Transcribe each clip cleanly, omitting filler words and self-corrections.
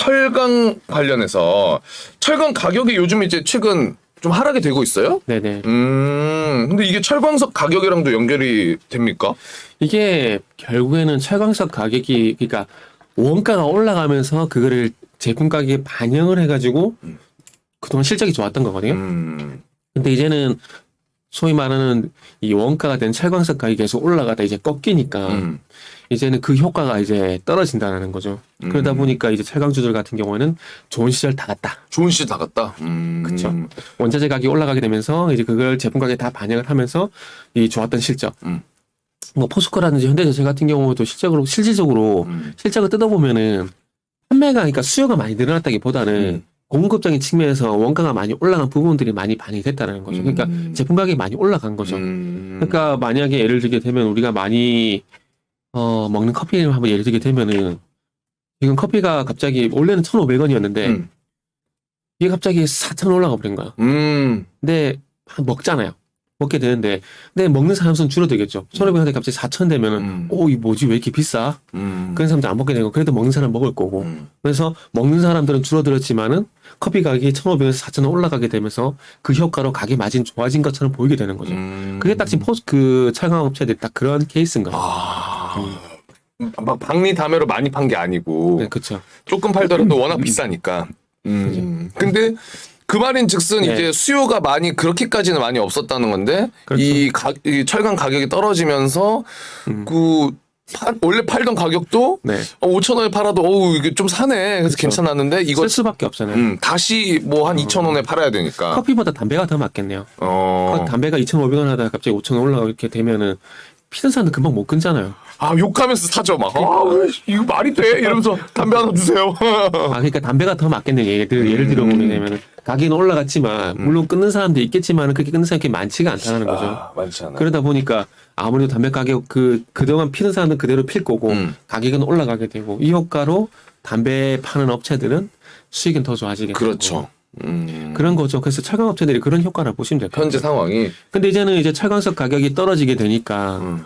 철강 관련해서 철강 가격이 요즘 이제 최근 좀 하락이 되고 있어요? 네네. 근데 이게 철광석 가격이랑도 연결이 됩니까? 이게 결국에는 철광석 가격이 그러니까 원가가 올라가면서 그거를 제품 가격에 반영을 해가지고 그동안 실적이 좋았던 거거든요. 근데 이제는 소위 말하는 이 원가가 된 철광석 가격이 계속 올라가다 이제 꺾이니까 이제는 그 효과가 이제 떨어진다는 거죠. 그러다 보니까 이제 철강주들 같은 경우에는 좋은 시절 다 갔다. 좋은 시절 다 갔다. 그렇죠. 원자재 가격이 올라가게 되면서 이제 그걸 제품 가격에 다 반영을 하면서 이 좋았던 실적. 뭐 포스코라든지 현대자동차 같은 경우도 실질적으로 실적을 뜯어보면은 판매가 그러니까 수요가 많이 늘어났다기보다는 공급적인 측면에서 원가가 많이 올라간 부분들이 많이 반영이 됐다는 거죠. 그러니까 제품 가격이 많이 올라간 거죠. 그러니까 만약에 예를 들게 되면 우리가 많이 먹는 커피를 한번 예를 들게 되면은 지금 커피가 갑자기 원래는 1,500원이었는데 이게 갑자기 4,000원 올라가 버린 거야. 근데 먹잖아요. 먹게 되는데 근데 먹는 사람 수는 줄어들겠죠. 1,500원인데 갑자기 4,000원 되면은 이 뭐지 왜 이렇게 비싸? 그런 사람들 안 먹게 되고 그래도 먹는 사람 먹을 거고 그래서 먹는 사람들은 줄어들었지만은 커피 가격이 1,500원에서 4,000원 올라가게 되면서 그 효과로 가게 마진 좋아진 것처럼 보이게 되는 거죠. 그게 딱 지금 그 철강업체들이 딱 그런 케이스인 거예요. 막 박리담회로 많이 판 게 아니고 네, 그렇죠. 조금 팔더라도 워낙 비싸니까. 근데 그 말인즉슨 네. 이제 수요가 많이 그렇게까지는 많이 없었다는 건데 그렇죠. 이 철강 가격이 떨어지면서 원래 팔던 가격도 네. 5,000원에 팔아도 이게 좀 사네. 그래서 그쵸. 괜찮았는데 이거 쓸 수밖에 없잖아요. 다시 뭐 한 2,000원에 팔아야 되니까. 커피보다 담배가 더 맞겠네요. 담배가 2,500원 하다가 갑자기 5,000원 올라가게 이렇게 되면은 피던 사람들 금방 못 끊잖아요. 욕하면서 사죠 막. 이거 말이 돼? 이러면서 담배 하나 주세요. 그러니까 담배가 더 맞겠네요. 예를 들어 보게 되면은 가격은 올라갔지만 물론 끊는 사람도 있겠지만 그렇게 끊는 사람이 많지가 않다는 거죠. 많지 않아. 그러다 보니까 아무래도 담배 가격 그동안 피는 사람들은 그대로 필 거고 가격은 올라가게 되고 이 효과로 담배 파는 업체들은 수익은 더 좋아지게 그렇죠. 되고 그런 거죠. 그래서 철강업체들이 그런 효과를 보시면 될 것 같아요. 현재 상황이. 근데 이제는 이제 철강석 가격이 떨어지게 되니까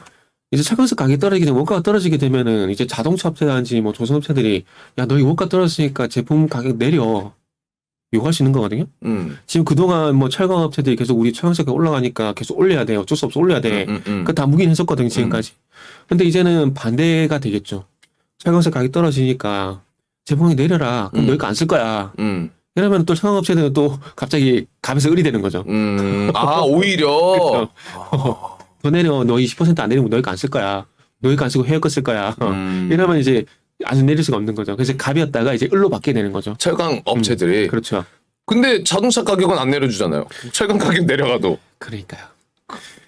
이제 철강석 가격이 떨어지게 되면 원가가 떨어지게 되면은 이제 자동차 업체라든지 뭐 조선업체들이 야 너희 원가 떨어졌으니까 제품 가격 내려 요구할 수 있는 거거든요. 지금 그동안 뭐 철강업체들이 계속 우리 철강석이 올라가니까 계속 올려야 돼. 어쩔 수 없어 올려야 돼. 그거 다 묵인 했었거든요. 지금까지. 근데 이제는 반대가 되겠죠. 철강석 가격이 떨어지니까 제품이 내려라. 그럼 너희가 안 쓸 거야. 이러면 또 철강업체들은 또 갑자기 값에서 을이 되는 거죠. 오히려. 더 내려. 너 20%안 내리면 너희가 안 쓸 거야. 너희가 안 쓰고 해외 거 쓸 거야. 이러면 이제 아주 내릴 수가 없는 거죠. 그래서 값이었다가 이제 을로 받게 되는 거죠. 철강 업체들이. 그렇죠. 근데 자동차 가격은 안 내려주잖아요. 철강 가격 내려가도. 그러니까요.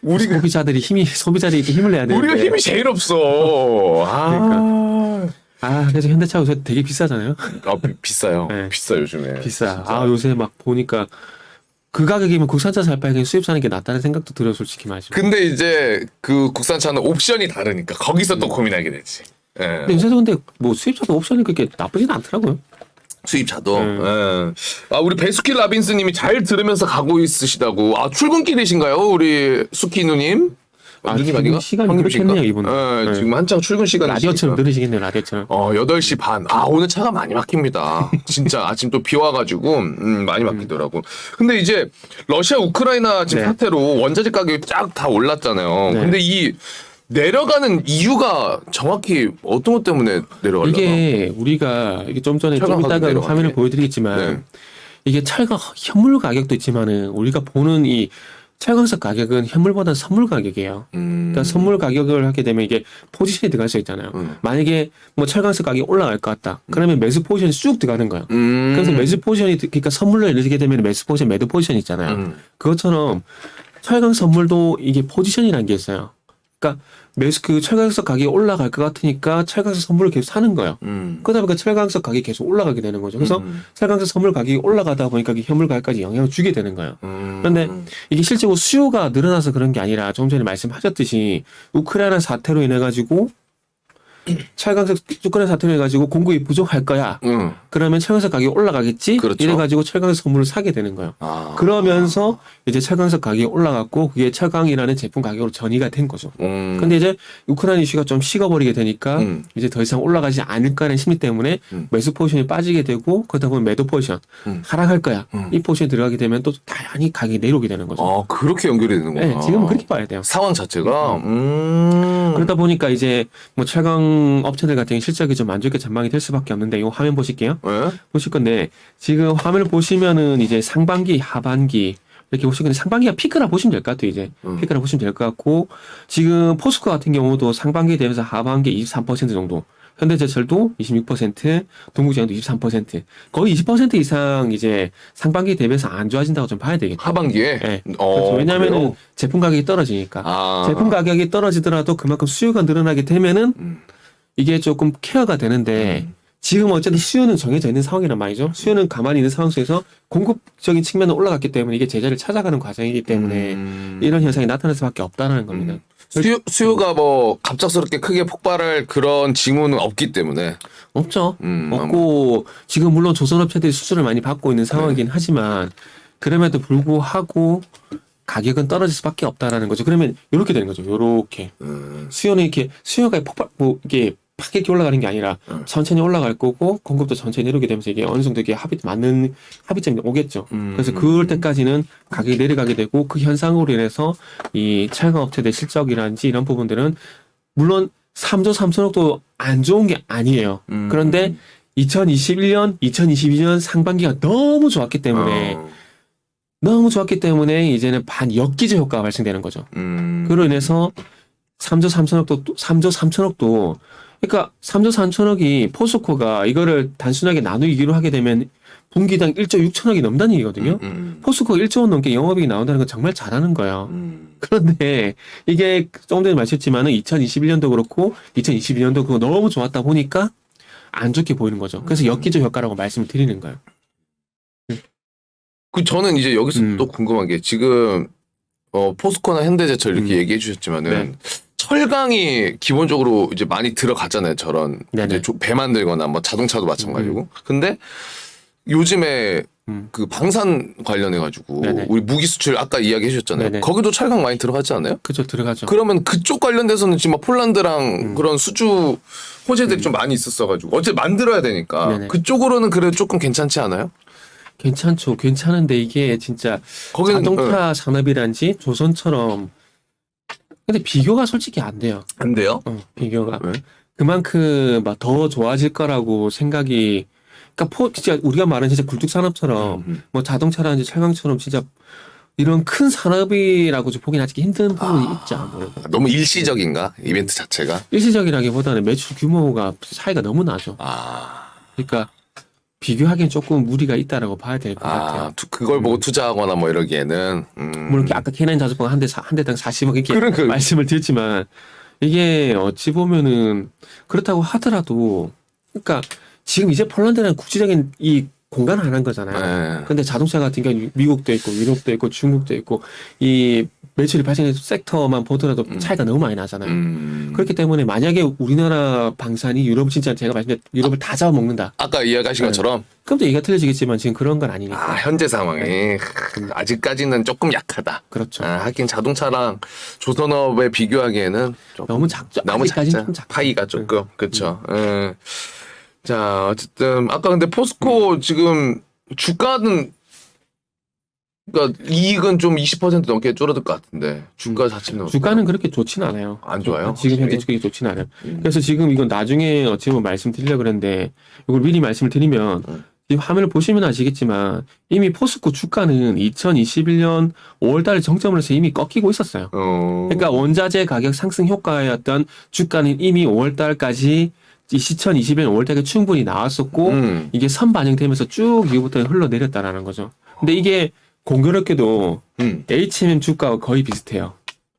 우리가 소비자들이 이렇게 힘을 내야 되는데. 우리가 힘이 제일 없어. 그래서 현대차 요새 되게 비싸잖아요. 비싸요. 네. 비싸 요즘에. 비싸. 진짜. 요새 막 보니까 그 가격이면 국산차 살 바에 그냥 수입 사는 게 낫다는 생각도 들어요, 솔직히 말이죠. 근데 이제 그 국산차는 옵션이 다르니까 거기서 또 고민하게 되지. 예. 근데 요새도 근데 뭐 수입차도 옵션이 그렇게 나쁘진 않더라고요. 수입차도. 예. 우리 배수키 라빈스님이 잘 들으면서 가고 있으시다고. 출근길이신가요, 우리 수키 누님? 누님 아니가? 시간이 형님이신가? 그렇겠네요, 이분은. 예, 지금 한창 출근 시간이시니까. 라디오처럼 들으시겠네요, 라디오처럼. 8시 반. 오늘 차가 많이 막힙니다. 진짜 아침 또 비 와가지고, 많이 막히더라고. 근데 이제, 러시아, 우크라이나 지금 네. 사태로 원자재 가격이 쫙 다 올랐잖아요. 네. 근데 이 내려가는 이유가 정확히 어떤 것 때문에 내려가려나? 이게 우리가 이게 좀 전에 철강 좀 가격 이따가 내려가는 화면을 게. 보여드리겠지만 네. 이게 철강 현물 가격도 있지만은 우리가 보는 이 철강석 가격은 현물보다는 선물 가격이에요. 그러니까 선물 가격을 하게 되면 이게 포지션이 들어갈 수 있잖아요. 만약에 뭐 철강석 가격이 올라갈 것 같다. 그러면 매수 포지션이 쭉 들어가는 거예요. 그래서 매수 포지션이 그러니까 선물로 예를 들게 되면 매수 포지션, 매도 포지션 있잖아요. 그것처럼 철강 선물도 이게 포지션이라는 게 있어요. 그러니까 그 철강석 가격이 올라갈 것 같으니까 철강석 선물을 계속 사는 거예요. 그러다 보니까 철강석 가격이 계속 올라가게 되는 거죠. 그래서 철강석 선물 가격이 올라가다 보니까 현물 가격까지 영향을 주게 되는 거예요. 그런데 이게 실제로 수요가 늘어나서 그런 게 아니라 좀 전에 말씀하셨듯이 우크라이나 사태로 인해 가지고 철강석 주가는 사태를 해가지고 공급이 부족할 거야. 그러면 철강석 가격이 올라가겠지. 그렇죠. 이래가지고 철강석 선물을 사게 되는 거예요. 그러면서 이제 철강석 가격이 올라갔고 그게 철강이라는 제품 가격으로 전이가 된 거죠. 근데 이제 우크라이나 이슈가 좀 식어버리게 되니까 이제 더 이상 올라가지 않을 거라는 심리 때문에 매수 포지션이 빠지게 되고 그러다 보면 매도 포지션 하락할 거야. 이 포지션에 들어가게 되면 또 당연히 가격이 내려오게 되는 거죠. 아, 그렇게 연결이 되는구나. 네, 지금은 그렇게 봐야 돼요. 상황 자체가. 그러다 보니까 이제 뭐 철강 업체들 같은 경우 실적이 좀 안 좋게 전망이 될 수밖에 없는데 이거 화면 보실게요. 네? 보실 건데 지금 화면을 보시면은 이제 상반기, 하반기 이렇게 보시면 상반기가 피크라 보시면 될 것 같아요. 이제 피크라 보시면 될 것 같고 지금 포스코 같은 경우도 상반기에 대해서 하반기 23% 정도. 현대제철도 26%, 동국제약도 23%, 거의 20% 이상 이제 상반기 대비해서 안 좋아진다고 좀 봐야 되겠죠. 하반기에? 네. 그렇죠. 왜냐하면은 그래요? 제품 가격이 떨어지니까. 아. 제품 가격이 떨어지더라도 그만큼 수요가 늘어나게 되면은 이게 조금 케어가 되는데 지금 어쨌든 수요는 정해져 있는 상황이란 말이죠. 수요는 가만히 있는 상황 속에서 공급적인 측면은 올라갔기 때문에 이게 제자리를 찾아가는 과정이기 때문에 이런 현상이 나타날 수밖에 없다는 겁니다. 수요가 뭐 갑작스럽게 크게 폭발할 그런 징후는 없기 때문에. 없죠. 없고 지금 물론 조선업체들이 수주를 많이 받고 있는 상황이긴 하지만 그럼에도 불구하고 가격은 떨어질 수밖에 없다라는 거죠. 그러면 이렇게 되는 거죠. 요렇게 수요는 이렇게 수요가 폭발 뭐 이게 팍 이렇게 올라가는 게 아니라 천천히 올라갈 거고 공급도 천천히 내려오게 되면서 이게 어느 정도 이게 맞는 합의점이 오겠죠. 그래서 그럴 때까지는 가격이 내려가게 되고 그 현상으로 인해서 이 철강 업체들 실적이라든지 이런 부분들은 물론 3조 3천억도 안 좋은 게 아니에요. 그런데 2021년, 2022년 상반기가 너무 좋았기 때문에 이제는 반역기적 효과가 발생되는 거죠. 그로 인해서 3조 3천억도 그러니까 3조 3천억이 포스코가 이거를 단순하게 나누기로 하게 되면 분기당 1조 6천억이 넘다는 얘기거든요. 포스코가 1조 원 넘게 영업이익이 나온다는 건 정말 잘하는 거예요. 그런데 이게 조금 전에 말씀했지만은 2021년도 그렇고 2022년도 그거 너무 좋았다 보니까 안 좋게 보이는 거죠. 그래서 역기적 효과라고 말씀을 드리는 거예요. 그 저는 이제 여기서 또 궁금한 게 지금 포스코나 현대제철 이렇게 얘기해 주셨지만은 네. 철강이 기본적으로 이제 많이 들어갔잖아요. 저런 네네. 이제 배 만들거나 뭐 자동차도 마찬가지고. 근데 요즘에 그 방산 관련해 가지고 네네. 우리 무기 수출 아까 이야기해 주셨잖아요. 네네. 거기도 철강 많이 들어가지 않아요? 그죠, 들어가죠. 그러면 그쪽 관련돼서는 지금 막 폴란드랑 그런 수주 호재들이 좀 많이 있었어가지고 어째 만들어야 되니까 네네. 그쪽으로는 그래도 조금 괜찮지 않아요? 괜찮죠. 괜찮은데 이게 진짜 거기는 자동차 산업이란지 조선처럼 근데 비교가 솔직히 안 돼요. 안 돼요? 비교가. 왜? 그만큼 막 더 좋아질 거라고 생각이 그러니까 진짜 우리가 말하는 진짜 굴뚝산업처럼 뭐 자동차라든지 철강처럼 진짜 이런 큰 산업이라고 좀 보긴 아직 힘든 부분이 있죠. 아무래도. 너무 일시적인가 이벤트 자체가? 일시적이라기보다는 매출 규모가 차이가 너무 나죠. 그러니까 비교하기엔 조금 무리가 있다라고 봐야 될 것 같아요. 그걸 보고 투자하거나 뭐 이러기에는 물론 이렇게 아까 K9 자주포가 한 대당 40억 이렇게 그러니까. 말씀을 드렸지만 이게 어찌 보면은 그렇다고 하더라도 그러니까 지금 이제 폴란드는 국제적인 이 공간을 안 한 거잖아요. 네. 근데 자동차 같은 경우는 미국도 있고 유럽도 있고 중국도 있고 이 매출이 발생하는 섹터만 보더라도 차이가 너무 많이 나잖아요. 그렇기 때문에 만약에 우리나라 방산이 유럽 진짜 제가 말씀드린 유럽을 다 잡아먹는다. 아까 이야기하신 것처럼 그럼 또 얘기가 틀려지겠지만 지금 그런 건 아니니까. 현재 상황이 아직까지는 조금 약하다. 그렇죠. 하긴 자동차랑 조선업에 비교하기에는 조금 너무 작죠. 너무 아직까지는 작죠. 좀 작죠. 파이가 조금 그렇죠. 자 어쨌든 아까 근데 포스코 지금 주가는 그러니까 이익은 좀 20% 넘게 줄어들 것 같은데 주가 자체는 주가는 그렇게 좋지는 않아요. 안 좋아요? 지금 현재 확실히? 주가가 좋지는 않아요. 그래서 지금 이건 나중에 어찌 보면 말씀드리려고 그랬는데 이걸 미리 말씀을 드리면 지금 화면을 보시면 아시겠지만 이미 포스코 주가는 2021년 5월달에 정점을 해서 이미 꺾이고 있었어요. 그러니까 원자재 가격 상승 효과였던 주가는 이미 5월달까지 2021년 5월달에 충분히 나왔었고 이게 선 반영되면서 쭉 이후부터 흘러내렸다라는 거죠. 근데 이게 공교롭게도 HMM 주가와 거의 비슷해요.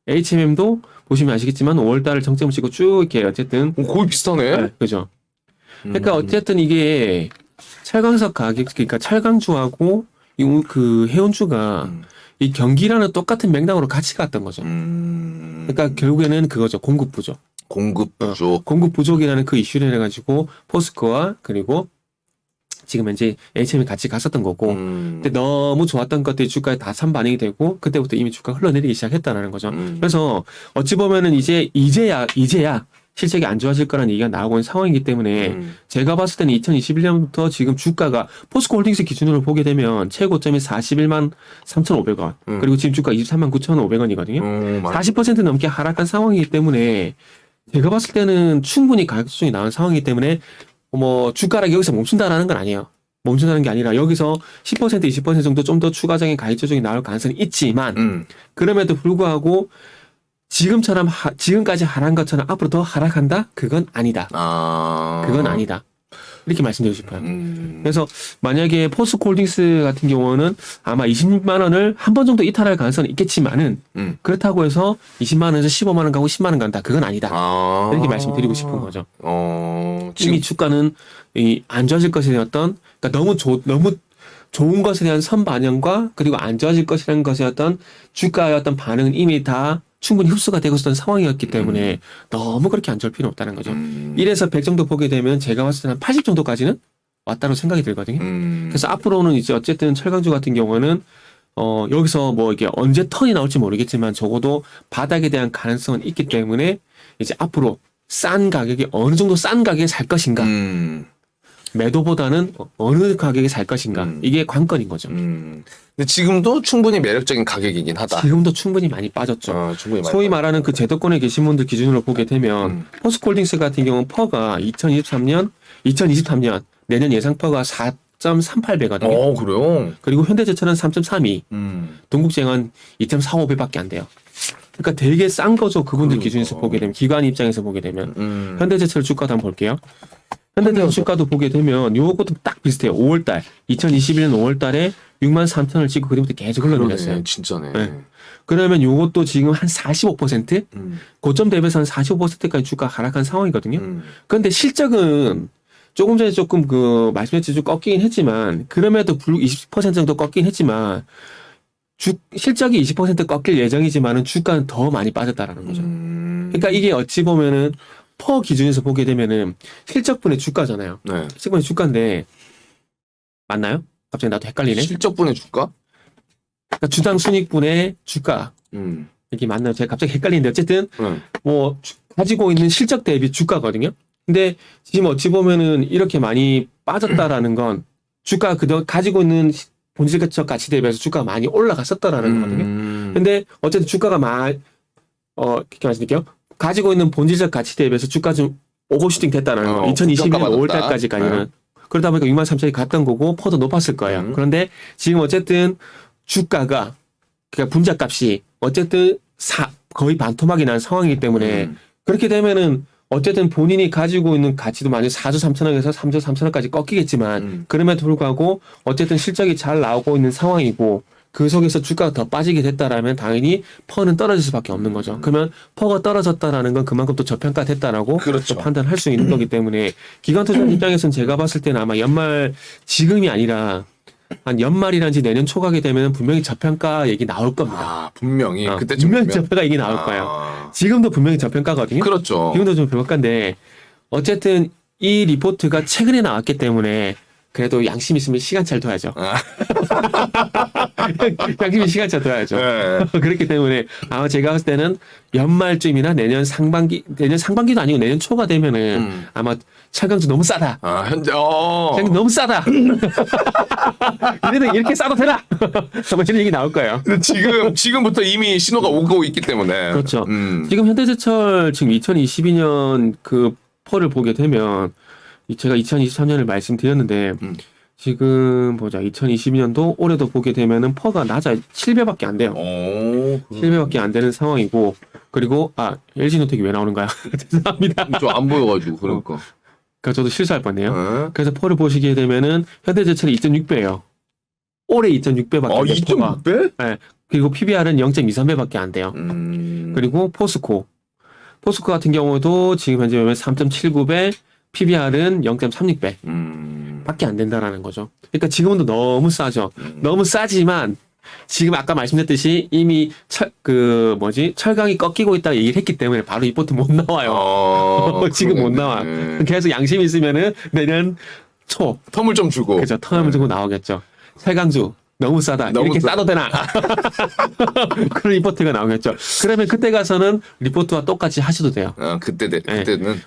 HMM도 보시면 아시겠지만 5월달을 정점을 찍고 쭉 이렇게 어쨌든 거의 비슷하네. 네, 그죠. 그러니까 어쨌든 이게 철강석 가격 그러니까 철강주하고 그 해운주가 이 경기라는 똑같은 맥락으로 같이 갔던 거죠. 그러니까 결국에는 그거죠. 공급부죠. 공급 부족. 공급 부족이라는 그 이슈를 해가지고 포스코와 그리고 지금 현재 HM이 같이 갔었던 거고, 근데 너무 좋았던 것들이 주가에 다 선반영이 되고 그때부터 이미 주가가 흘러내리기 시작했다는 거죠. 그래서 어찌 보면은 이제야 실적이 안 좋아질 거라는 얘기가 나오고 있는 상황이기 때문에 제가 봤을 때는 2021년부터 지금 주가가 포스코 홀딩스 기준으로 보게 되면 최고점이 41만 3,500원 그리고 지금 주가 23만 9,500원이거든요. 40% 넘게 하락한 상황이기 때문에 제가 봤을 때는 충분히 가격 조정이 나온 상황이기 때문에 뭐 주가락이 여기서 멈춘다라는 건 아니에요. 멈춘다는 게 아니라 여기서 10% 20% 정도 좀 더 추가적인 가격 조정이 나올 가능성이 있지만 그럼에도 불구하고 지금처럼 지금까지 하락한 것처럼 앞으로 더 하락한다? 그건 아니다. 그건 아니다. 이렇게 말씀드리고 싶어요. 그래서 만약에 포스코홀딩스 같은 경우는 아마 20만 원을 한 번 정도 이탈할 가능성은 있겠지만은 그렇다고 해서 20만 원에서 15만 원 가고 10만 원 간다. 그건 아니다. 이렇게 말씀드리고 싶은 거죠. 이미 주가는 안 좋아질 것에 대한 그러니까 너무 좋은 것에 대한 선반영과 그리고 안 좋아질 것이라는 것에 어떤 주가의 어떤 반응은 이미 다 충분히 흡수가 되고 있었던 상황이었기 때문에 너무 그렇게 안 좋을 필요는 없다는 거죠. 1에서 100 정도 보게 되면 제가 봤을 때는 한 80 정도까지는 왔다고 생각이 들거든요. 그래서 앞으로는 이제 어쨌든 철강주 같은 경우는 여기서 뭐 이게 언제 턴이 나올지 모르겠지만 적어도 바닥에 대한 가능성은 있기 때문에 이제 앞으로 싼 가격에 어느 정도 싼 가격에 살 것인가 매도보다는 어느 가격에 살 것인가 이게 관건인 거죠. 근데 지금도 충분히 매력적인 가격이긴 하다. 지금도 충분히 많이 빠졌죠. 충분히 많이 소위 말하는 그 제도권에 계신 분들 기준으로 보게 되면 포스코홀딩스 같은 경우는 퍼가 2023년 내년 예상 퍼가 4.38배거든요. 그래요? 그리고 현대제철은 3.32, 동국제약은 2.45배밖에 안 돼요. 그러니까 되게 싼 거죠. 그분들 기준에서 보게 되면 기관 입장에서 보게 되면 현대제철 주가도 한번 볼게요. 현대제철 주가도 보게 되면 요것도 딱 비슷해요. 5월달 2021년 5월달에 6만 3천을 찍고 그때부터 계속 흘러내렸어요. 진짜네. 네. 그러면 요것도 지금 한 45%? 고점 대비해서 한 45%까지 주가 하락한 상황이거든요. 그런데 실적은 조금 전에 조금 그 말씀했듯이 좀 꺾이긴 했지만 그럼에도 불구하고 20% 정도 꺾이긴 했지만 실적이 20% 꺾일 예정이지만은 주가는 더 많이 빠졌다라는 거죠. 그러니까 이게 어찌 보면은 퍼 기준에서 보게 되면은 실적분의 주가잖아요. 네. 실적분의 주가인데 맞나요? 갑자기 나도 헷갈리네. 실적분의 주가? 그러니까 주당 순익분의 주가 이게 맞나요? 제가 갑자기 헷갈리는데 어쨌든 뭐 가지고 있는 실적 대비 주가거든요. 근데 지금 어찌 보면은 이렇게 많이 빠졌다라는 건 주가 그동안 가지고 있는 본질적 가치 대비해서 주가가 많이 올라갔었다라는 거거든요. 근데 어쨌든 주가가 이렇게 말씀드릴게요. 가지고 있는 본질적 가치 대비해서 주가 좀 오버슈팅 됐다는 거. 2022년 5월달까지는. 그러다 보니까 6만 3천이 갔던 거고 퍼도 높았을 거예요. 그런데 지금 어쨌든 주가가 그러니까 분자값이 어쨌든 거의 반토막이 난 상황이기 때문에 그렇게 되면은 어쨌든 본인이 가지고 있는 가치도 만약 4조 3천억에서 3조 3천억까지 꺾이겠지만 그럼에도 불구하고 어쨌든 실적이 잘 나오고 있는 상황이고 그 속에서 주가가 더 빠지게 됐다라면 당연히 퍼는 떨어질 수밖에 없는 거죠. 그러면 퍼가 떨어졌다라는 건 그만큼 또 저평가됐다라고 그렇죠. 또 판단할 수 있는 거기 때문에 기관 투자 입장에서는 제가 봤을 때는 아마 연말 지금이 아니라 한 연말이란지 내년 초가게 되면 분명히 저평가 얘기 나올 겁니다. 분명히 그때쯤 분명히 저평가 얘기 나올 거예요. 지금도 분명히 저평가거든요. 그렇죠. 지금도 좀 저평가인데 어쨌든 이 리포트가 최근에 나왔기 때문에 그래도 양심 있으면 시간차를 둬야죠. 양심이 시간차 둬야죠. 네. 그렇기 때문에 아마 제가 봤을 때는 연말쯤이나 내년 상반기도 아니고 내년 초가 되면은 아마 철강주 너무 싸다. 현재 철강주 너무 싸다. 얘네들 이렇게 싸도 되나? 아마 이런 얘기 나올 거예요. 근데 지금부터 이미 신호가 오고 있기 때문에. 그렇죠. 지금 현대제철 지금 2022년 그 펄을 보게 되면 제가 2023년을 말씀드렸는데 지금 보자 2022년도 올해도 보게 되면은 퍼가 낮아 7배밖에 안 돼요. 7배밖에 안 되는 상황이고 그리고 LG노텍이 왜 나오는 거야? 죄송합니다. 좀 안 보여가지고 그러니까. 그러니까 저도 실수할 뻔해요. 그래서 퍼를 보시게 되면은 현대제철이 2.6배예요. 올해 2.6배밖에 안 돼요. 2.6배? 네. 그리고 PBR은 0.23배밖에 안 돼요. 그리고 포스코 같은 경우도 지금 현재 3.79배 PBR은 0.36배 밖에 안 된다라는 거죠. 그러니까 지금도 너무 싸죠. 너무 싸지만 지금 아까 말씀드렸듯이 이미 철강이 꺾이고 있다고 얘기를 했기 때문에 바로 리포트 못 나와요. 지금 못 나와. 그래서 양심이 있으면은 내년 초 텀을 좀 주고. 그죠. 턴을 주고 나오겠죠. 철강주 너무 싸다. 너무 이렇게 싸. 싸도 되나? 그런 리포트가 나오겠죠. 그러면 그때 가서는 리포트와 똑같이 하셔도 돼요. 그때는.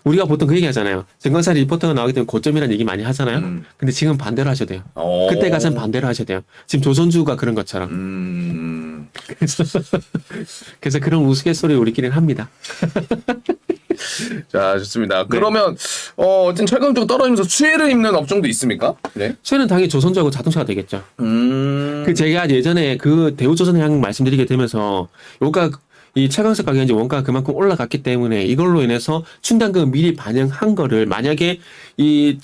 우리가 보통 그 얘기 하잖아요. 증권사 리포트가 나오기 때문에 고점이라는 얘기 많이 하잖아요. 근데 지금 반대로 하셔야 돼요. 그때 가서는 반대로 하셔야 돼요. 지금 조선주가 그런 것처럼. 그래서 그런 우스갯소리 우리끼리는 합니다. 자, 좋습니다. 그러면 어쨌든 철강주가 떨어지면서 수혜를 입는 업종도 있습니까? 네. 수혜는 당연히 조선주하고 자동차가 되겠죠. 그 제가 예전에 그 대우조선해양 말씀드리게 되면서 이 철강석 가격이 이제 원가가 그만큼 올라갔기 때문에 이걸로 인해서 충당금 미리 반영한 거를 만약에 이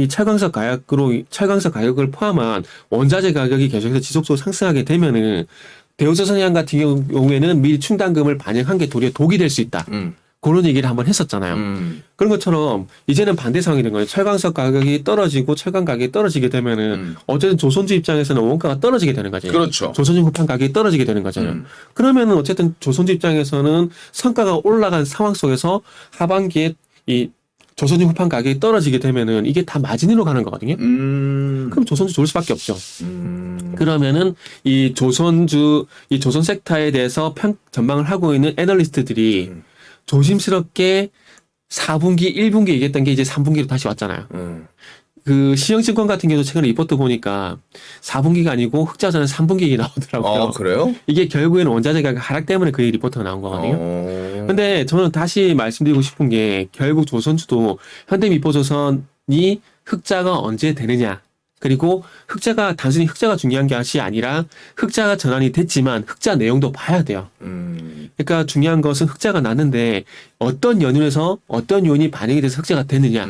철강석 가격을 포함한 원자재 가격이 계속해서 지속적으로 상승하게 되면은 대우조선해양 같은 경우에는 미리 충당금을 반영한 게 도리어 독이 될 수 있다. 그런 얘기를 한번 했었잖아요. 그런 것처럼 이제는 반대 상황이 된 거예요. 철강석 가격이 떨어지고 철강 가격이 떨어지게 되면은 어쨌든 조선주 입장에서는 원가가 떨어지게 되는 거죠. 그렇죠. 조선주 후판 가격이 떨어지게 되는 거잖아요. 그러면은 어쨌든 조선주 입장에서는 성과가 올라간 상황 속에서 하반기에 이 조선주 후판 가격이 떨어지게 되면은 이게 다 마진으로 가는 거거든요. 그럼 조선주 좋을 수밖에 없죠. 그러면은 이 조선 섹터에 대해서 전망을 하고 있는 애널리스트들이 조심스럽게 4분기, 1분기 얘기했던 게 이제 3분기로 다시 왔잖아요. 그 시영증권 같은 경우도 최근에 리포트 보니까 4분기가 아니고 흑자전은 3분기 얘기 나오더라고요. 그래요? 이게 결국에는 원자재 가격 하락 때문에 그 리포트가 나온 거거든요. 근데 저는 다시 말씀드리고 싶은 게 결국 조선주도 현대미포조선이 흑자가 언제 되느냐. 그리고 단순히 흑자가 중요한 것이 아니라 흑자가 전환이 됐지만 흑자 내용도 봐야 돼요. 그러니까 중요한 것은 흑자가 났는데 어떤 연륜에서 어떤 요인이 반영이 돼서 흑자가 됐느냐.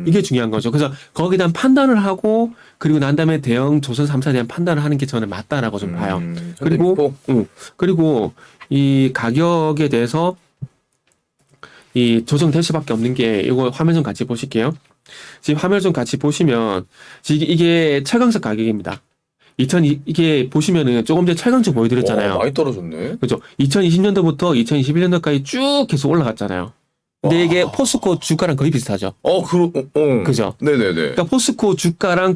이게 중요한 거죠. 그래서 거기에 대한 판단을 하고 그리고 난 다음에 대형 조선 3사에 대한 판단을 하는 게 저는 맞다라고 좀 봐요. 그리고 이 가격에 대해서 이 조정될 수밖에 없는 게 이거 화면 좀 같이 보실게요. 지금 화면 좀 같이 보시면 지금 이게 철강석 가격입니다. 이게 보시면은 조금 전에 철강주 보여드렸잖아요. 많이 떨어졌네. 그죠? 2020년도부터 2021년도까지 쭉 계속 올라갔잖아요. 근데 이게 포스코 주가랑 거의 비슷하죠. 그죠? 네네네. 그러니까 포스코 주가랑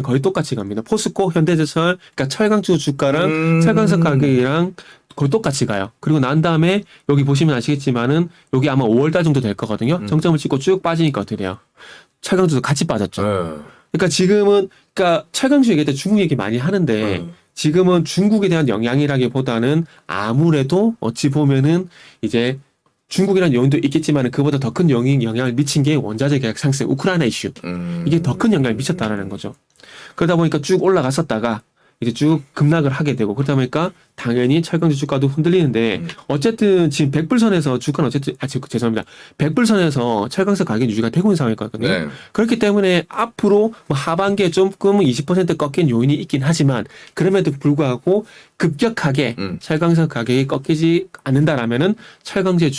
거의 똑같이 갑니다. 포스코, 현대제철, 그러니까 철강주 주가랑 철강석 가격이랑 거의 똑같이 가요. 그리고 난 다음에 여기 보시면 아시겠지만은 여기 아마 5월달 정도 될 거거든요. 정점을 찍고 쭉 빠지니까 어떻게 돼요? 철강주도 같이 빠졌죠. 그러니까 지금은 철강주 얘기할 때 중국 얘기 많이 하는데 지금은 중국에 대한 영향이라기보다는 아무래도 어찌 보면은 이제 중국이라는 요인도 있겠지만 그보다 더 큰 영향을 미친 게 원자재 가격 상승, 우크라이나 이슈. 이게 더 큰 영향을 미쳤다라는 거죠. 그러다 보니까 쭉 올라갔었다가 이제 쭉 급락을 하게 되고 그러다 보니까 당연히 철강주 주가도 흔들리는데 어쨌든 지금 100불선에서 주가는 죄송합니다. 100불선에서 철강석 가격이 유지가 되고 있는 상황이거든요. 네. 그렇기 때문에 앞으로 하반기에 조금 20% 꺾인 요인이 있긴 하지만 그럼에도 불구하고 급격하게 철강석 가격이 꺾이지 않는다라면은 철강주의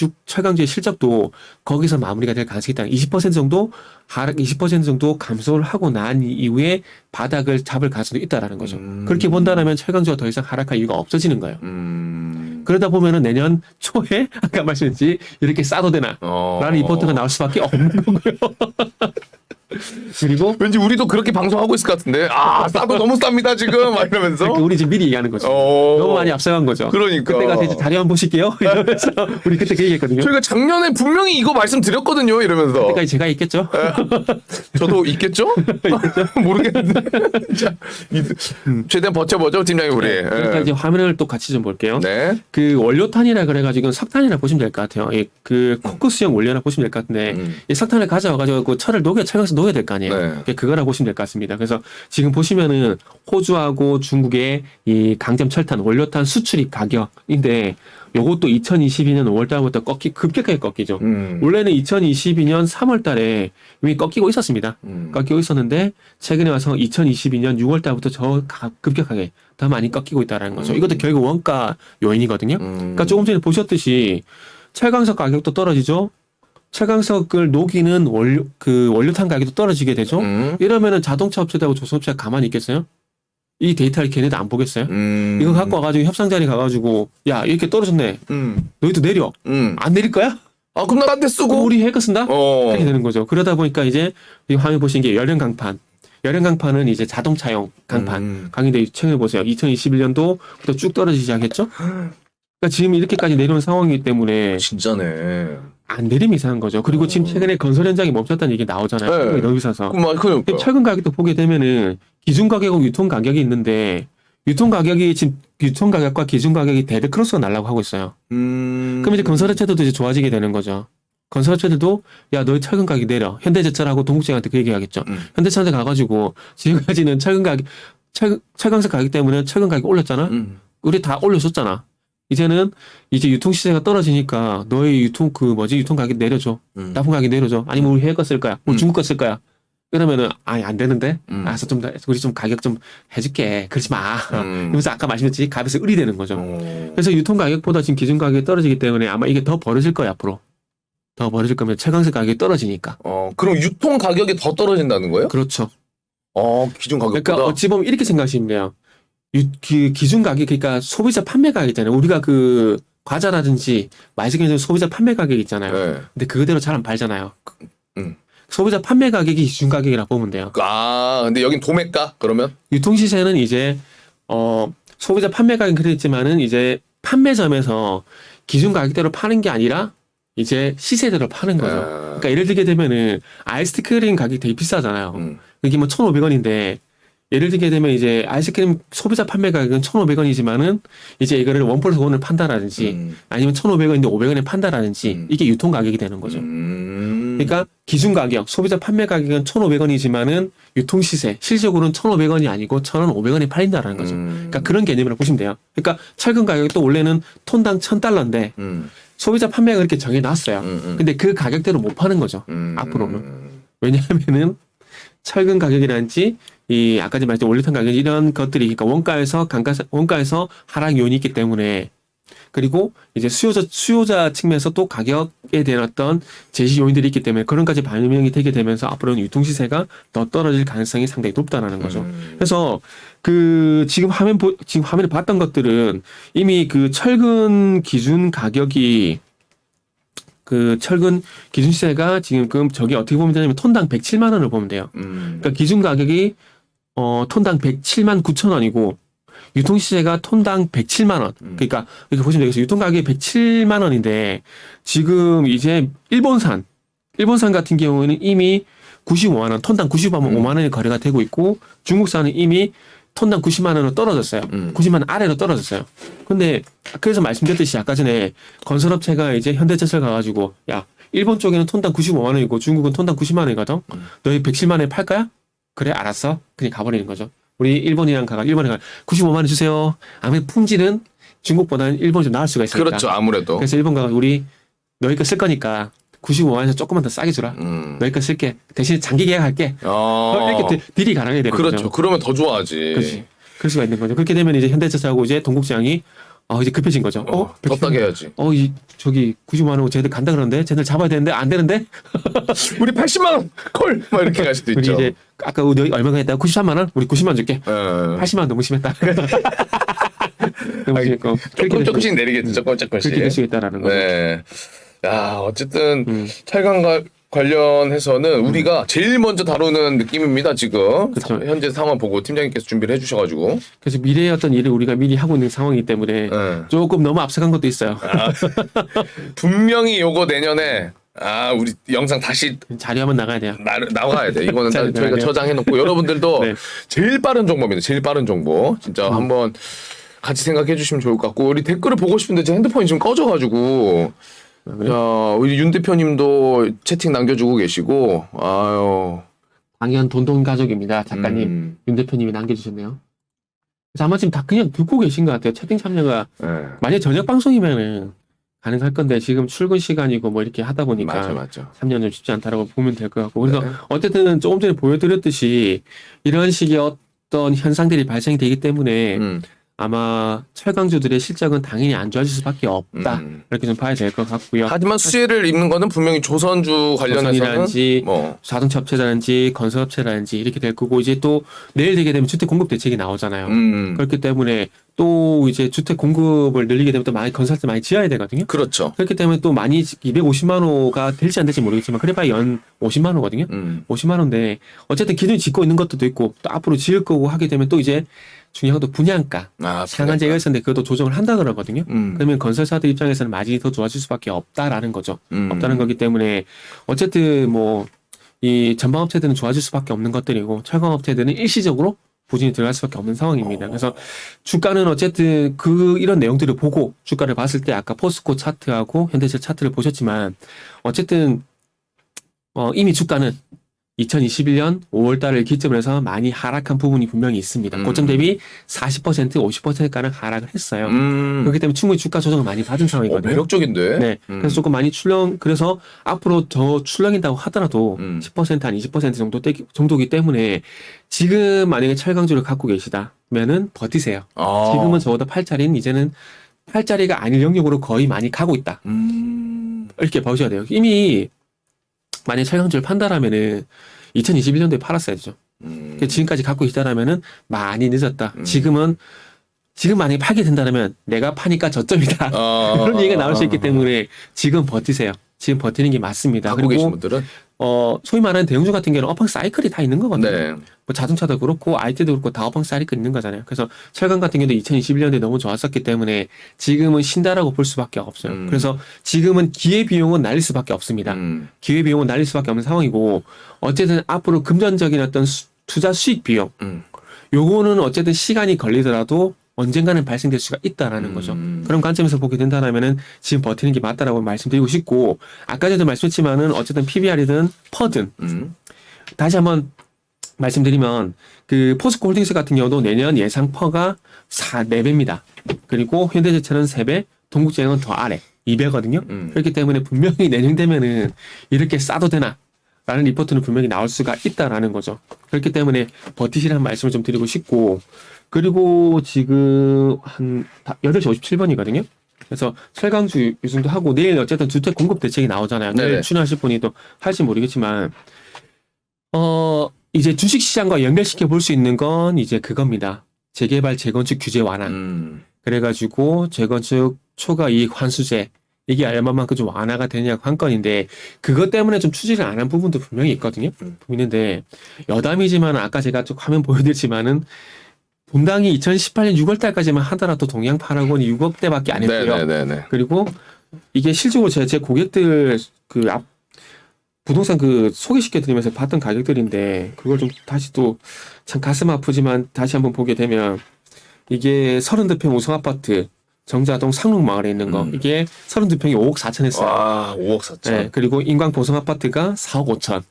실적도 거기서 마무리가 될 가능성이 있다. 20% 정도 하락, 20% 정도 감소를 하고 난 이후에 바닥을 잡을 가능성도 있다라는 거죠. 그렇게 본다라면 철강주가 더 이상 하락할 이유가 없어지는 거예요. 그러다 보면은 내년 초에 아까 말씀했지 이렇게 싸도 되나 라는 리포트가 나올 수밖에 없는 거고요. 그리고 왠지 우리도 그렇게 방송하고 있을 것 같은데 싸도 너무 쌉니다 지금 막 이러면서 그러니까 우리 지금 미리 얘기하는 거죠. 너무 많이 앞서간 거죠. 그러니까 그때 가서 이제 자료 한번 보시게요. 이러면서 우리 그때 그 얘기했거든요. 저희가 작년에 분명히 이거 말씀드렸거든요 이러면서 그때까지 제가 있겠죠. 저도 있겠죠? 모르겠는데 자, 최대한 버텨보죠 팀장님 우리. 그러니까 이제 화면을 또 같이 좀 볼게요. 네. 그 원료탄이라 그래가지고 석탄이라 보시면 될 것 같아요. 그 코크스형 원료라 보시면 될 것 같은데 이 석탄을 가져와가지고 그 철을 철강에서 녹여야 될 거 아니에요. 네. 그거라 보시면 될 것 같습니다. 그래서 지금 보시면은 호주하고 중국의 이 강점 철탄 원료탄 수출입 가격인데 요것도 2022년 5월달부터 급격하게 꺾이죠. 원래는 2022년 3월달에 이미 꺾이고 있었습니다. 꺾이고 있었는데 최근에 와서 2022년 6월달부터 급격하게 더 많이 꺾이고 있다는 거죠. 이것도 결국 원가 요인이거든요. 그러니까 조금 전에 보셨듯이 철강석 가격도 떨어지죠. 철강석을 녹이는 원료탄 가격도 떨어지게 되죠. 이러면은 자동차 업체하고 조선업체가 가만히 있겠어요? 이 데이터를 걔네도 안 보겠어요? 이거 갖고 와가지고 협상 자리 가가지고 야 이렇게 떨어졌네. 너희도 내려. 안 내릴 거야? 아, 그럼 나 딴 데 쓰고. 그럼 우리 해커 쓴다? 어. 이렇게 되는 거죠. 그러다 보니까 이제 이 화면 보신 게 열연 강판. 열연 강판은 이제 자동차용 강판. 강의대 최근에 보세요. 2021년도부터 쭉 떨어지기 시작했죠? 그러니까 지금 이렇게까지 내려온 상황이기 때문에 진짜네. 안 내리면 이상한 거죠. 그리고 지금 최근에 건설 현장이 멈췄다는 얘기 나오잖아요. 네. 철강이 너무 비싸서. 그러니까. 철근 가격도 보게 되면은 기준 가격하고 유통 가격이 있는데 유통 가격이 지금 유통 가격과 기준 가격이 데드 크로스가 날라고 하고 있어요. 그럼 이제 건설업체들도 이제 좋아지게 되는 거죠. 건설업체들도 야 너희 철근 가격 내려. 현대제철하고 동국제한테 그 얘기하겠죠. 현대차한테 가가지고 지금까지는 철근 가격 철강석 가격 때문에 철근 가격 올렸잖아. 우리 다 올려줬잖아. 이제는 이제 유통 시세가 떨어지니까 너희 유통 유통 가격 내려줘. 납품 가격 내려줘. 아니면 우리 해외 거 쓸 거야. 우리 중국 거 쓸 거야. 그러면은 아니 안 되는데. 알았어 좀 더 우리 좀 가격 좀 해줄게. 그러지 마. 그러면서 아까 말씀드렸지 값에서 을이 되는 거죠. 그래서 유통 가격보다 지금 기준 가격이 떨어지기 때문에 아마 이게 더 벌어질 거야 앞으로. 더 벌어질 거면 철강석 가격이 떨어지니까. 그럼 유통 가격이 더 떨어진다는 거예요? 그렇죠. 기준 가격보다. 그러니까 어찌 보면 이렇게 생각하시면 돼요. 기준 가격 그러니까 소비자 판매 가격 있잖아요. 우리가 그 과자라든지 마이스크림 소비자 판매 가격 있잖아요. 네. 근데 그대로 잘 안 팔잖아요. 소비자 판매 가격이 기준 가격이라 보면 돼요. 근데 여긴 도매가 그러면? 유통 시세는 이제 소비자 판매 가격은 그랬지만은 이제 판매점에서 기준 가격대로 파는 게 아니라 이제 시세대로 파는 거죠. 그러니까 예를 들게 되면은 아이스크림 가격이 되게 비싸잖아요. 이게 뭐 1,500원인데 예를 들게 되면 이제 아이스크림 소비자 판매 가격은 1,500원이지만은 이제 이거를 1+1을 판다라든지 아니면 1,500원인데 500원에 판다라든지 이게 유통 가격이 되는 거죠. 그러니까 기준 가격, 소비자 판매 가격은 1,500원이지만은 유통 시세, 실질적으로는 1,500원이 아니고 1,500원에 팔린다라는 거죠. 그러니까 그런 개념으로 보시면 돼요. 그러니까 철근 가격이 또 원래는 톤당 1,000달러인데 소비자 판매가 그렇게 정해놨어요. 근데 그 가격대로 못 파는 거죠. 앞으로는. 왜냐하면은 철근 가격이라든지 이 아까 전에 말했던 올리탄 가격 이런 것들이 그러니까 원가에서 하락 요인이 있기 때문에 그리고 이제 수요자 측면에서 또 가격에 대한 어떤 제시 요인들이 있기 때문에 그런 까지 반영이 되게 되면서 앞으로는 유통 시세가 더 떨어질 가능성이 상당히 높다라는 거죠. 그래서 지금 화면을 봤던 것들은 이미 그 철근 기준 가격이 철근 기준 시세가 지금 저기 어떻게 보면 되냐면 톤당 107만 원을 보면 돼요. 그러니까 기준 가격이 톤당 107만 9천 원이고 유통 시세가 톤당 107만 원. 그러니까 이렇게 보시면 되겠어요. 유통 가격이 107만 원인데 지금 이제 일본산 같은 경우에는 이미 95만 원, 톤당 95만 원의 거래가 되고 있고 중국산은 이미 톤당 90만 원으로 떨어졌어요. 90만 원 아래로 떨어졌어요. 근데 그래서 말씀드렸듯이 아까 전에 건설업체가 이제 현대제철 가가지고 야 일본 쪽에는 톤당 95만 원이고 중국은 톤당 90만 원이거든. 너희 107만 원에 팔 거야? 그래 알았어. 그냥 가버리는 거죠. 우리 일본에 가 95만 원 주세요. 아무래도 품질은 중국보다는 일본이 좀 나을 수가 있으니까. 그렇죠. 아무래도. 그래서 일본 가서 우리 너희 거 쓸 거니까 95만 원에서 조금만 더 싸게 주라. 너희 거 쓸게. 대신 장기 계약할게. 이렇게 딜이 가능해야 되는 그렇죠. 거죠. 그러면 더 좋아하지. 그렇지. 그럴 수가 있는 거죠. 그렇게 되면 이제 현대차하고 이제 동국제약이 이제 급해진 거죠. 더 싸게 해야지. 저기 90만 원 쟤들 간다 그러는데 쟤들 잡아야 되는데 안 되는데 우리 80만 원 콜! 막 이렇게 갈 수도 우리 있죠. 이제 아까 너희 얼마가 했다? 93만 원? 우리 90만 원 줄게. 80만 원 너무 심했다. 너무 심했고. 조금씩 내리겠죠. 조금씩. 그렇게 될 수 있다라는 거죠. 네. 야, 어쨌든 철강 관련해서는 우리가 제일 먼저 다루는 느낌입니다. 지금 그렇죠. 현재 상황 보고 팀장님께서 준비를 해주셔가지고. 그래서 미래의 어떤 일을 우리가 미리 하고 있는 상황이기 때문에 조금 너무 앞서간 것도 있어요. 분명히 요거 내년에 우리 영상 다시 자료하면 나가야 돼요. 나와야 돼. 이거는 자료 저희가 나가야 돼요. 저장해놓고 여러분들도 네. 제일 빠른 정보입니다. 제일 빠른 정보. 진짜 한번 같이 생각해 주시면 좋을 것 같고 우리 댓글을 보고 싶은데 제 핸드폰이 지금 꺼져가지고 우리 윤 대표님도 채팅 남겨주고 계시고 아유 당연 돈돈 가족입니다. 작가님 윤 대표님이 남겨주셨네요. 그래서 아마 지금 다 그냥 듣고 계신 것 같아요. 채팅 참여가 만약 저녁 방송이면은 가능할 건데 지금 출근 시간이고 뭐 이렇게 하다 보니까 맞아. 3년 좀 쉽지 않다라고 보면 될 것 같고 그래서 네. 어쨌든 조금 전에 보여드렸듯이 이런 식의 어떤 현상들이 발생이 되기 때문에 아마 철강주들의 실적은 당연히 안 좋아질 수밖에 없다. 이렇게 좀 봐야 될 것 같고요. 하지만 수혜를 입는 거는 분명히 조선주 관련해서는 조선이라든지 뭐 자동차 업체라든지 건설 업체라든지 이렇게 될 거고 이제 또 내일 되게 되면 주택 공급 대책이 나오잖아요. 그렇기 때문에 또 이제 주택 공급을 늘리게 되면 또 많이 건설들 많이 지어야 되거든요. 그렇죠. 그렇기 때문에 또 많이 250만 호가 될지 안 될지 모르겠지만 그래봐야 연 50만 호거든요. 50만 호인데 어쨌든 기존에 짓고 있는 것도 있고 또 앞으로 지을 거고 하게 되면 또 이제 중요한 건 또 분양가 상한제가 있었는데 그것도 조정을 한다 그러거든요. 그러면 건설사들 입장에서는 마진이 더 좋아질 수밖에 없다라는 거죠. 없다는 거기 때문에 어쨌든 뭐 이 전방업체들은 좋아질 수밖에 없는 것들이고 철강업체들은 일시적으로 부진이 들어갈 수밖에 없는 상황입니다. 그래서 주가는 어쨌든 이런 내용들을 보고 주가를 봤을 때 아까 포스코 차트하고 현대차 차트를 보셨지만 어쨌든 이미 주가는 2021년 5월 달을 기점으로 해서 많이 하락한 부분이 분명히 있습니다. 고점 대비 40%, 50%가량 하락을 했어요. 그렇기 때문에 충분히 주가 조정을 많이 받은 상황이거든요. 매력적인데. 네. 그래서 조금 많이 그래서 앞으로 더 출렁인다고 하더라도 10% 한 20% 정도기 때문에 지금 만약에 철강주를 갖고 계시다면은 버티세요. 지금은 저보다 8짜리는 이제는 8짜리가 아닐 영역으로 거의 많이 가고 있다. 이렇게 보셔야 돼요. 이미 만약에 철강주를 판다라면은 2021년도에 팔았어야죠. 지금까지 갖고 있다라면은 많이 늦었다. 지금 만약에 팔게 된다면 내가 파니까 저점이다. 그런 얘기가 나올 수 있기 때문에 지금 버티세요. 지금 버티는 게 맞습니다. 갖고 계신 분들은 소위 말하는 대형주 같은 경우는 업황 사이클이 다 있는 거거든요. 네. 뭐 자동차도 그렇고 IT도 그렇고 다 업황 사이클이 있는 거잖아요. 그래서 철강 같은 경우도 2021년도에 너무 좋았었기 때문에 지금은 쉰다라고 볼 수밖에 없어요. 그래서 지금은 기회비용은 날릴 수밖에 없습니다. 기회비용은 날릴 수밖에 없는 상황이고 어쨌든 앞으로 금전적인 어떤 투자 수익 비용 요거는 어쨌든 시간이 걸리더라도 언젠가는 발생될 수가 있다라는 거죠. 그런 관점에서 보게 된다면은 지금 버티는 게 맞다라고 말씀드리고 싶고 아까 전에도 말씀했지만은 어쨌든 PBR이든 퍼든 다시 한번 말씀드리면 그 포스코 홀딩스 같은 경우도 내년 예상 퍼가 4배입니다. 그리고 현대제철은 3배, 동국제약은 더 아래 2배거든요. 그렇기 때문에 분명히 내년 되면은 이렇게 싸도 되나? 라는 리포트는 분명히 나올 수가 있다라는 거죠. 그렇기 때문에 버티시라는 말씀을 좀 드리고 싶고 그리고 지금 한 8시 57분이거든요. 그래서 철강주 유승도 하고 내일 어쨌든 주택 공급 대책이 나오잖아요. 내일 출연하실 분이 또 할지 모르겠지만 이제 주식시장과 연결시켜 볼 수 있는 건 이제 그겁니다. 재개발 재건축 규제 완화. 그래가지고 재건축 초과 이익 환수제 이게 얼마만큼 좀 완화가 되냐고 한 건인데 그것 때문에 좀 추진을 안 한 부분도 분명히 있거든요. 있는데 여담이지만 아까 제가 좀 화면 보여드렸지만은 분당이 2018년 6월 달까지만 하더라도 동양 8억 원이 6억대밖에 안 했고요. 그리고 이게 실질적으로 제 고객들 부동산 소개시켜 드리면서 봤던 가격들인데 그걸 좀 다시 또 참 가슴 아프지만 다시 한번 보게 되면 이게 32평 우성 아파트 정자동 상록마을에 있는 거 이게 32평이 5억 4천 했어요. 아, 5억 4천. 네, 그리고 인광 보성 아파트가 4억 5천.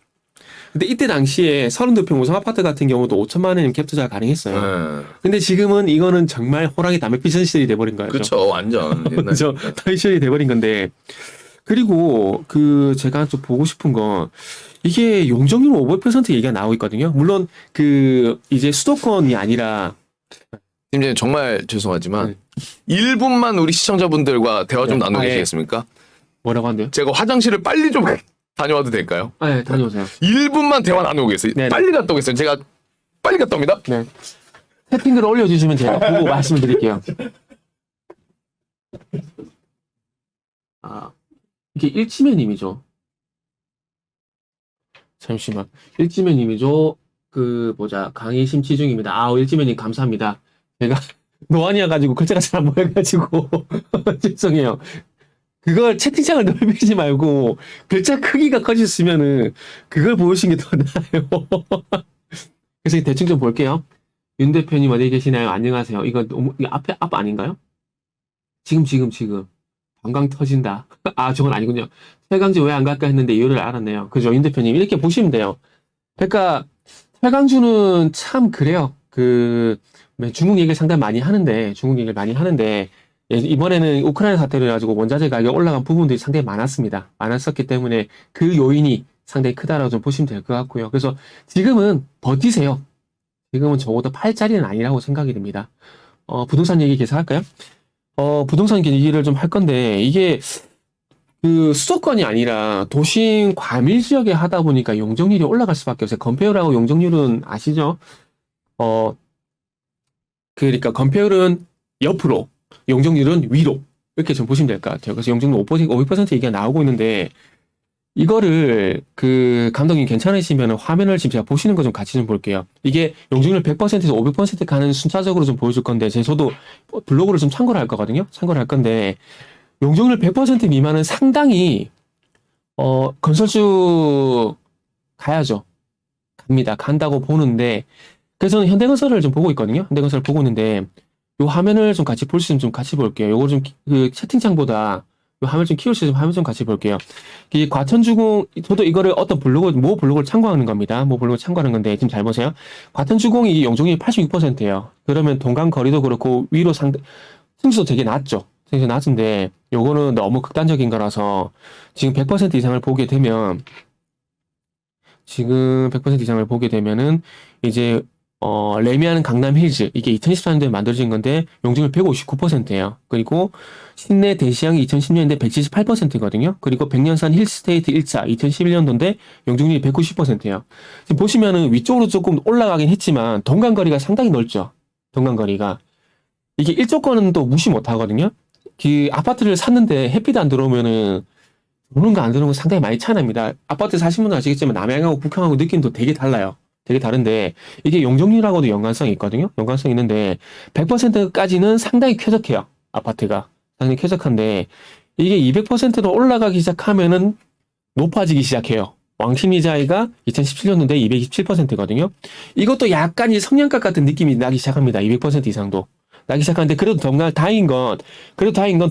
근데 이때 당시에 32평 우성 아파트 같은 경우도 5천만 원 갭 투자가 가능했어요. 근데 지금은 이거는 정말 호랑이 담배 피던 시절이 돼버린 거예요. 그렇죠, 완전. 그렇죠, 다이 시절이 돼버린 건데. 그리고 제가 좀 보고 싶은 건 이게 용적률 500% 얘기가 나오고 있거든요. 물론 이제 수도권이 아니라 팀장님 정말 죄송하지만 1분만 우리 시청자분들과 대화 좀 나누시겠습니까? 뭐라고 한대요? 제가 화장실을 빨리 좀 다녀와도 될까요? 네, 다녀오세요. 1분만 대화 나누겠어요. 네네. 빨리 갔다 오겠어요. 제가 빨리 갔다 옵니다. 네. 채팅글 올려주시면 제가 보고 말씀을 드릴게요. 이게 일치매님이죠. 잠시만. 일치매님이죠. 강의 심취 중입니다. 일치매님 감사합니다. 제가 노안이어가지고 글자가 잘 안 보여가지고 죄송해요. 그걸 채팅창을 넓히지 말고 글자 크기가 커졌으면은 그걸 보시는 게 더 나아요. 그래서 대충 좀 볼게요. 윤 대표님 어디 계시나요? 안녕하세요. 이거 앞 아닌가요? 지금. 관광 터진다. 저건 아니군요. 철강주 왜 안 갈까 했는데 이유를 알았네요. 그죠? 윤 대표님 이렇게 보시면 돼요. 그러니까 철강주는 참 그래요. 중국 얘기를 상당히 많이 하는데 이번에는 우크라이나 사태를 가지고 원자재 가격 올라간 부분들이 상당히 많았었기 때문에 그 요인이 상당히 크다라고 좀 보시면 될 것 같고요. 그래서 지금은 버티세요. 지금은 적어도 8짜리는 아니라고 생각이 듭니다. 부동산 얘기 계속 할까요? 부동산 얘기를 좀 할 건데, 이게, 그, 수도권이 아니라 도심 과밀 지역에 하다 보니까 용적률이 올라갈 수밖에 없어요. 건폐율하고 용적률은 아시죠? 그러니까 건폐율은 옆으로, 용적률은 위로. 이렇게 좀 보시면 될 것 같아요. 그래서 용적률 500% 얘기가 나오고 있는데, 이거를 그 감독님 괜찮으시면 화면을 지금 제가 보시는 거 좀 같이 좀 볼게요. 이게 용적률 100%에서 500% 가는 순차적으로 좀 보여줄 건데 저도 블로그를 좀 참고를 할 거거든요. 참고를 할 건데 용적률 100% 미만은 상당히 건설주 가야죠. 갑니다. 간다고 보는데 그래서 저는 현대건설을 좀 보고 있거든요. 현대건설을 보고 있는데 요 화면을 좀 같이 볼 수 있으면 좀 같이 볼게요. 요거 좀 그 채팅창보다 요 화면 좀 키울 수 있으면 화면 좀 같이 볼게요. 이 과천주공, 저도 이거를 어떤 모 블로그를 참고하는 겁니다. 모 블로그를 참고하는 건데, 지금 잘 보세요. 과천주공이 용적률이 86%예요. 그러면 동강거리도 그렇고, 위로 승수도 되게 낮죠. 되게 낮은데, 요거는 너무 극단적인 거라서, 지금 100% 이상을 보게 되면, 이제, 레미안 강남 힐즈, 이게 2024년도에 만들어진 건데, 용적률 159%예요. 그리고, 신내 대시양이 2010년인데 178%거든요. 그리고 백년산 힐스테이트 1차 2011년도인데 용적률이 190%예요. 지금 보시면은 위쪽으로 조금 올라가긴 했지만, 동간거리가 상당히 넓죠. 동간거리가. 이게 일조권은 또 무시 못 하거든요. 그 아파트를 샀는데 햇빛 안 들어오면은, 들어오는 거 안 들어오는 거 상당히 많이 차이 납니다. 아파트 사신 분은 아시겠지만, 남양하고 북향하고 느낌도 되게 달라요. 되게 다른데 이게 용적률하고도 연관성이 있거든요. 연관성이 있는데 100%까지는 상당히 쾌적해요. 아파트가 상당히 쾌적한데 이게 200%로 올라가기 시작하면은 높아지기 시작해요. 왕십리자이가 2017년도인데 227%거든요. 이것도 약간 이 성냥갑 같은 느낌이 나기 시작합니다. 200% 이상도 나기 시작하는데 그래도 다행인 건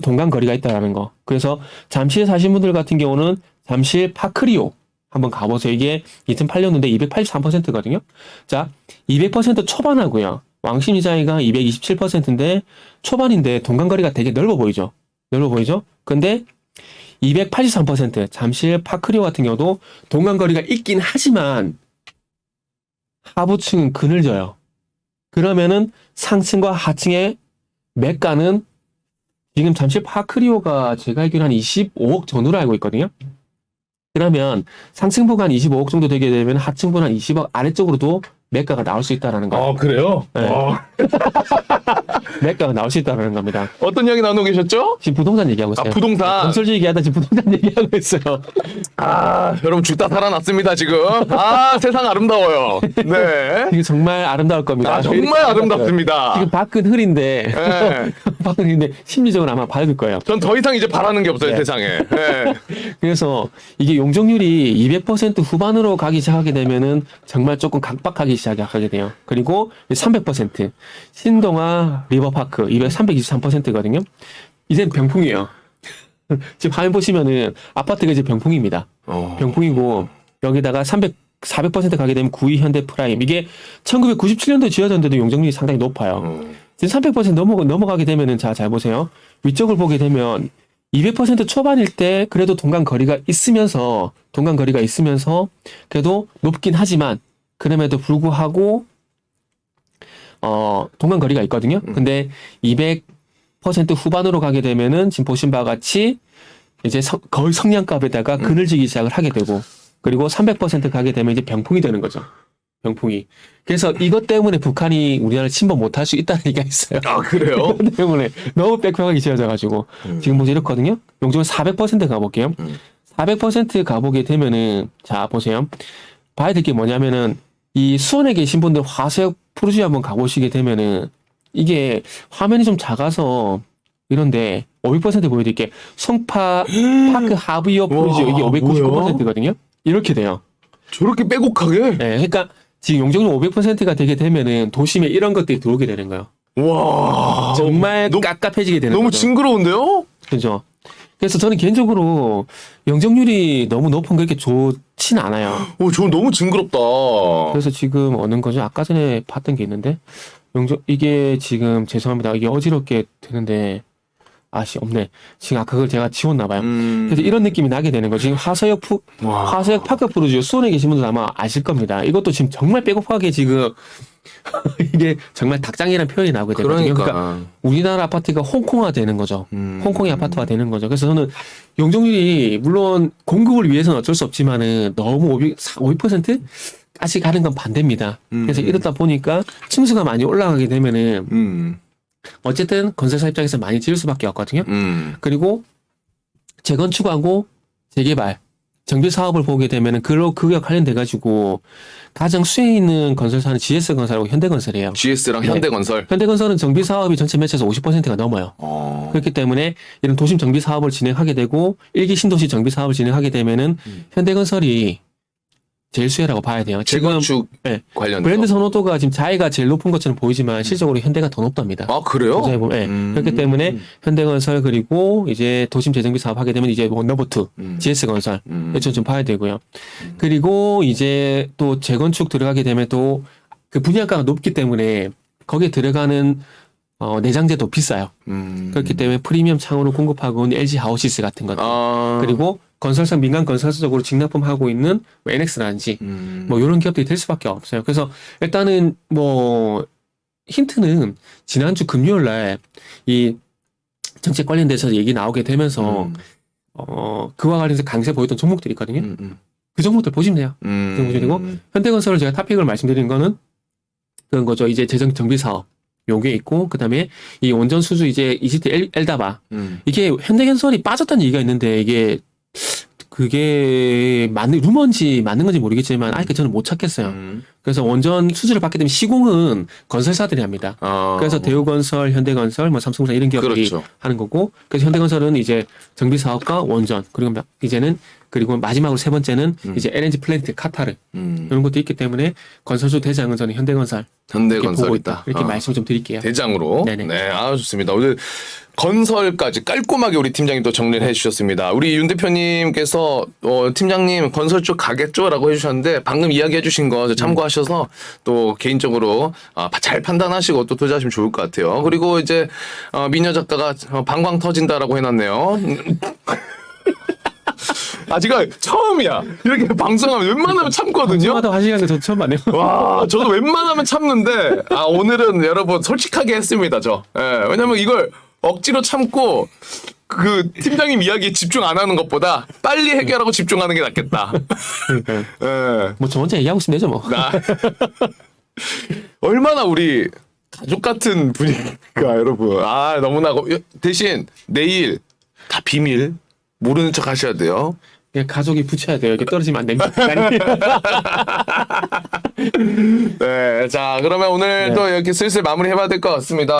동간거리가 있다라는 거. 그래서 잠실에 사신 분들 같은 경우는 잠실 파크리오 한번 가보세요. 이게 2008년도인데 283%거든요. 자, 200% 초반하고요. 왕십리자이가 227%인데 초반인데 동간거리가 되게 넓어 보이죠. 넓어 보이죠? 근데 283% 잠실 파크리오 같은 경우도 동간거리가 있긴 하지만 하부층은 그늘져요. 그러면은 상층과 하층의 매가는 지금 잠실 파크리오가 제가 알기로 한 25억 전후로 알고 있거든요. 그러면 상층부가 한 25억 정도 되게 되면 하층부는 한 20억 아래쪽으로도 매가가 나올 수 있다라는 거예요. 그래요? 네. 매가가 나올 수 있다라는 겁니다. 어떤 이야기 나누고 계셨죠? 지금 부동산 얘기하고 있어요. 부동산. 건설주 얘기하다 지금 부동산 얘기하고 있어요. 여러분 죽다 살아났습니다, 지금. 세상 아름다워요. 네. 이게 정말 아름다울 겁니다. 정말 아름답습니다. 지금 밖은 흐린데, 네. 밖은 흐린데 심리적으로 아마 밝을 거예요. 전 더 이상 이제 바라는 게 없어요, 네. 세상에. 네. 그래서 이게 용적률이 200% 후반으로 가기 시작하게 되면은 정말 조금 각박하기 시작하게 돼요. 그리고 300% 신동아 리버파크 323%거든요. 이젠 병풍이에요. 지금 화면 보시면은 아파트가 이제 병풍입니다. 병풍이고 여기다가 400% 가게 되면 구이 현대 프라임 이게 1997년도에 지어졌는데도 용적률이 상당히 높아요. 지금 300% 넘어가게 되면은 잘 보세요. 위쪽을 보게 되면 200% 초반일 때 그래도 동간거리가 있으면서 그래도 높긴 하지만 그럼에도 불구하고 동간거리가 있거든요. 근데 200% 후반으로 가게 되면은 지금 보신 바와 같이 이제 거의 성냥갑에다가 그늘지기 시작을 하게 되고 그리고 300% 가게 되면 이제 병풍이 되는 거죠. 병풍이. 그래서 이것 때문에 북한이 우리나라를 침범 못할 수 있다는 얘기가 있어요. 그래요? 이것 때문에 너무 빽빽하게 지어져가지고 지금 보세요 이렇거든요. 용적률 400% 가볼게요. 400% 가보게 되면은 자 보세요. 봐야 될 게 뭐냐면은 이 수원에 계신 분들 화서역 푸르지 한번 가보시게 되면은 이게 화면이 좀 작아서 이런데 500% 보여드릴게. 송파 파크 하브이어 푸르지 이게 599%거든요. 이렇게 돼요. 저렇게 빼곡하게? 네, 그러니까 지금 용적률 500%가 되게 되면은 도심에 이런 것들이 들어오게 되는 거예요. 와. 정말 깝깝해지게 되는 너무 거죠. 징그러운데요? 그죠. 그래서 저는 개인적으로 용적률이 너무 높은 게 그렇게 좋진 않아요. 저 너무 징그럽다. 그래서 지금 어느 거죠? 아까 전에 봤던 게 있는데 이게 지금 죄송합니다. 이게 어지럽게 되는데 아씨 없네. 지금 그걸 제가 지웠나 봐요. 그래서 이런 느낌이 나게 되는 거죠. 지금 화서역 파크 푸르지오 수원에 계신 분들 아마 아실 겁니다. 이것도 지금 정말 빼곡하게 지금 이게 정말 닭장이라는 표현이 나오게 되거든요. 그러니까 우리나라 아파트가 홍콩화 되는 거죠. 홍콩의 아파트화 되는 거죠. 그래서 저는 용적률이 물론 공급을 위해서는 어쩔 수 없지만은 너무 500%까지 가는 건 반대입니다. 그래서 이러다 보니까 층수가 많이 올라가게 되면은 어쨌든 건설사 입장에서 많이 지을 수밖에 없거든요. 그리고 재건축하고 재개발, 정비 사업을 보게 되면은 그게 관련돼 가지고 가장 수혜 있는 건설사는 GS건설하고 현대건설이에요. GS랑 현대건설. 현대건설은 정비 사업이 전체 매체에서 50%가 넘어요. 그렇기 때문에 이런 도심 정비 사업을 진행하게 되고 일기 신도시 정비 사업을 진행하게 되면은 현대건설이 제일 수혜라고 봐야 돼요. 지금 재건축 관련 브랜드 선호도가 지금 자이가 제일 높은 것처럼 보이지만 실적으로 현대가 더 높답니다. 아 그래요? 그렇기 때문에 현대건설 그리고 이제 도심 재정비 사업 하게 되면 이제 넘버2 GS건설 이쪽 좀 봐야 되고요. 그리고 이제 또 재건축 들어가게 되면 또 그 분양가가 높기 때문에 거기에 들어가는 내장재도 비싸요. 그렇기 때문에 프리미엄 창호를 공급하고 있는 LG 하우시스 같은 것들 그리고 건설사 민간 건설사 쪽으로 직납품하고 있는 뭐 NX라든지 뭐 이런 기업들이 될 수밖에 없어요. 그래서 일단은 뭐 힌트는 지난주 금요일 날 이 정책 관련돼서 얘기 나오게 되면서 그와 관련해서 강세 보였던 종목들이 있거든요. 그 종목들 보시면 돼요. 그 종목들이고 현대건설을 제가 탑픽을 말씀드리는 거는 그런 거죠. 이제 정비 사업 요게 있고 그다음에 이 원전 수주 이제 ECT 엘다바 이게 현대건설이 빠졌다는 얘기가 있는데 이게 그게 루머인지 맞는 건지 모르겠지만 아직 저는 못 찾겠어요. 그래서 원전 수주를 받게 되면 시공은 건설사들이 합니다. 그래서 대우건설, 현대건설, 뭐 삼성전자 이런 기업들이 그렇죠. 하는 거고 그래서 현대건설은 이제 정비 사업과 원전 그리고 이제는 그리고 마지막으로 세 번째는 이제 LNG 플랜트 카타르 이런 것도 있기 때문에 건설주 대장은 저는 현대건설 이렇게 보고 있다. 이렇게 말씀 좀 드릴게요. 대장으로. 네네. 네, 좋습니다. 오늘 건설까지 깔끔하게 우리 팀장님 또 정리를 해주셨습니다. 우리 윤 대표님께서 팀장님 건설 쪽 가겠죠라고 해주셨는데 방금 이야기해주신 거 참고하셔서 또 개인적으로 잘 판단하시고 또 투자하시면 좋을 것 같아요. 그리고 이제 미녀 작가가 방광 터진다라고 해놨네요. 제가 처음이야. 이렇게 방송하면 웬만하면 참거든요. 방송하다 화시간 거 저 처음 봤네요. 와, 저도 웬만하면 참는데, 오늘은 여러분 솔직하게 했습니다, 저. 왜냐면 이걸 억지로 참고, 그 팀장님 이야기에 집중 안 하는 것보다 빨리 해결하고 집중하는 게 낫겠다. 뭐 저 혼자 얘기하고 있으면 되죠, 뭐. 얼마나 우리 가족 같은 분위기가, 여러분. 너무나, 대신 내일 다 비밀. 모르는 척 하셔야 돼요. 그냥 가족이 붙여야 돼요. 이렇게 떨어지면 안 됩니다. 네, 자, 그러면 오늘 또 이렇게 슬슬 마무리 해봐야 될 것 같습니다.